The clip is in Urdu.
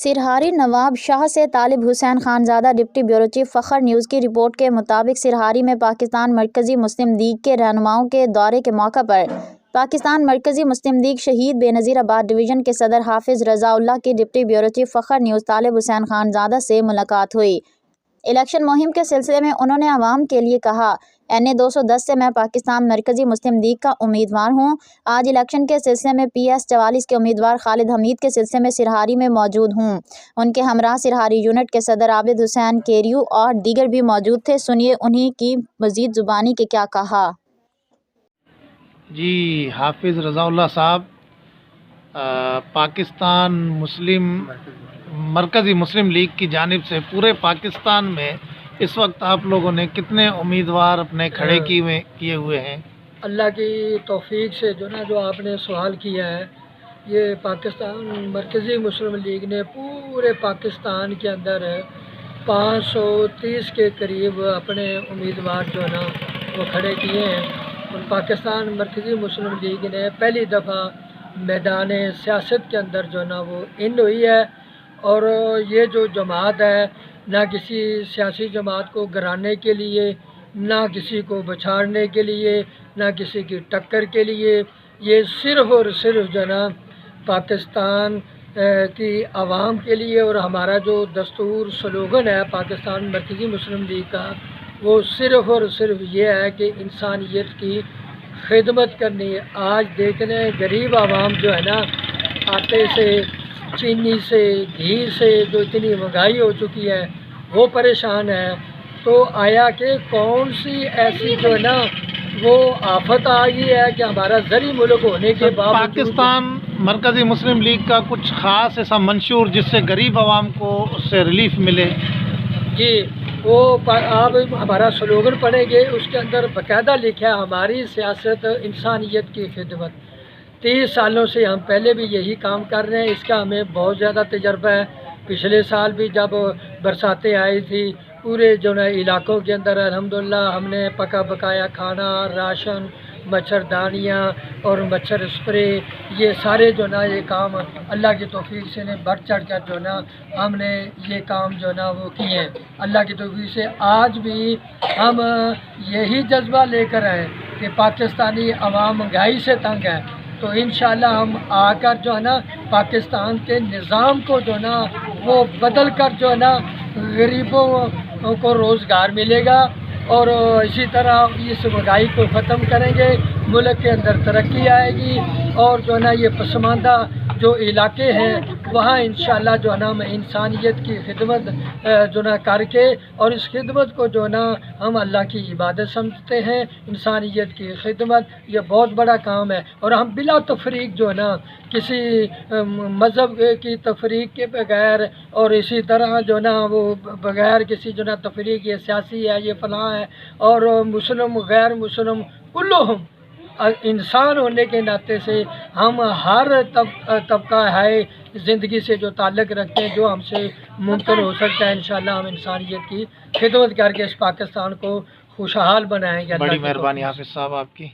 سرہاری نواب شاہ سے طالب حسین خانزادہ ڈپٹی بیورو چیف فخر نیوز کی رپورٹ کے مطابق سرہاری میں پاکستان مرکزی مسلم لیگ کے رہنماؤں کے دورے کے موقع پر پاکستان مرکزی مسلم لیگ شہید بے نظیر آباد ڈویژن کے صدر حافظ رضا اللہ کی ڈپٹی بیورو چیف فخر نیوز طالب حسین خانزادہ سے ملاقات ہوئی۔ الیکشن مہم کے سلسلے میں انہوں نے عوام کے لیے کہا، NA 210 سے میں پاکستان مرکزی مسلم لیگ کا امیدوار ہوں۔ آج الیکشن کے سلسلے میں PS 44 کے امیدوار خالد حمید کے سلسلے میں سرہاری میں موجود ہوں۔ ان کے ہمراہ سرہاری یونٹ کے صدر عابد حسین کیریو اور دیگر بھی موجود تھے۔ سنیے انہی کی مزید زبانی کے کیا کہا۔ جی حافظ رضا اللہ صاحب، پاکستان مرکزی مسلم لیگ کی جانب سے پورے پاکستان میں اس وقت آپ لوگوں نے کتنے امیدوار اپنے کھڑے کیے ہوئے ہیں؟ اللہ کی توفیق سے جو آپ نے سوال کیا ہے، یہ پاکستان مرکزی مسلم لیگ نے پورے پاکستان کے اندر 530 کے قریب اپنے امیدوار جو ہے نا وہ کھڑے کیے ہیں۔ اور پاکستان مرکزی مسلم لیگ نے پہلی دفعہ میدان سیاست کے اندر جو ہے نا وہ ہوئی ہے۔ اور یہ جو جماعت ہے، نہ کسی سیاسی جماعت کو گرانے کے لیے، نہ کسی کو بچھاڑنے کے لیے، نہ کسی کی ٹکر کے لیے، یہ صرف اور صرف جو ہے نا پاکستان کی عوام کے لیے۔ اور ہمارا جو دستور سلوگن ہے پاکستان مرکزی مسلم لیگ کا، وہ صرف اور صرف یہ ہے کہ انسانیت کی خدمت کرنی ہے۔ آج دیکھنے غریب عوام جو ہے نا، آٹے سے، چینی سے، گھی سے جو اتنی مہنگائی ہو چکی ہے وہ پریشان ہے۔ تو آیا کہ کون سی ایسی جو ہے نا وہ آفت آ گئی ہے کہ ہمارا زرعی ملک ہونے کے باوجود پاکستان مرکزی مسلم لیگ کا کچھ خاص ایسا منشور جس سے غریب عوام کو اس سے ریلیف ملے؟ جی، وہ آپ ہمارا سلوگن پڑھیں گے، اس کے اندر باقاعدہ لکھا ہے ہماری سیاست انسانیت کی خدمت۔ 30 سالوں سے ہم پہلے بھی یہی کام کر رہے ہیں، اس کا ہمیں بہت زیادہ تجربہ ہے۔ پچھلے سال بھی جب برساتیں آئی تھی، پورے جو ہے علاقوں کے اندر الحمدللہ ہم نے پکا پکایا کھانا، راشن، مچھردانیاں اور مچھر اسپرے، یہ سارے جو نا یہ کام اللہ کی توفیق سے نے بڑھ چڑھ کر جو نا ہم نے یہ کام جو نا وہ کیے ہیں۔ اللہ کی توفیق سے آج بھی ہم یہی جذبہ لے کر آئے کہ پاکستانی عوام مہنگائی سے تنگ ہے، تو انشاءاللہ ہم آ کر جو ہے نا پاکستان کے نظام کو جو نا وہ بدل کر جو ہے نا غریبوں کو روزگار ملے گا، اور اسی طرح اس مہنگائی کو ختم کریں گے، ملک کے اندر ترقی آئے گی، اور جو ہے نا یہ پسماندہ جو علاقے ہیں وہاں انشاءاللہ جو ہے نا ہم انسانیت کی خدمت جو نا کر کے، اور اس خدمت کو جو ہے نا ہم اللہ کی عبادت سمجھتے ہیں۔ انسانیت کی خدمت یہ بہت بڑا کام ہے، اور ہم بلا تفریق جو ہے نا کسی مذہب کی تفریق کے بغیر، اور اسی طرح جو ہے نا وہ بغیر کسی جو ہے نا تفریق، یہ سیاسی ہے، یہ فلاں ہے، اور مسلم غیر مسلم کلہم انسان ہونے کے ناطے سے ہم ہر طبقہ ہے زندگی سے جو تعلق رکھتے ہیں، جو ہم سے ممکن ہو سکتا ہے انشاءاللہ ہم انسانیت کی خدمت کر کے اس پاکستان کو خوشحال بنائیں گے۔ بڑی مہربانی حافظ صاحب آپ کی۔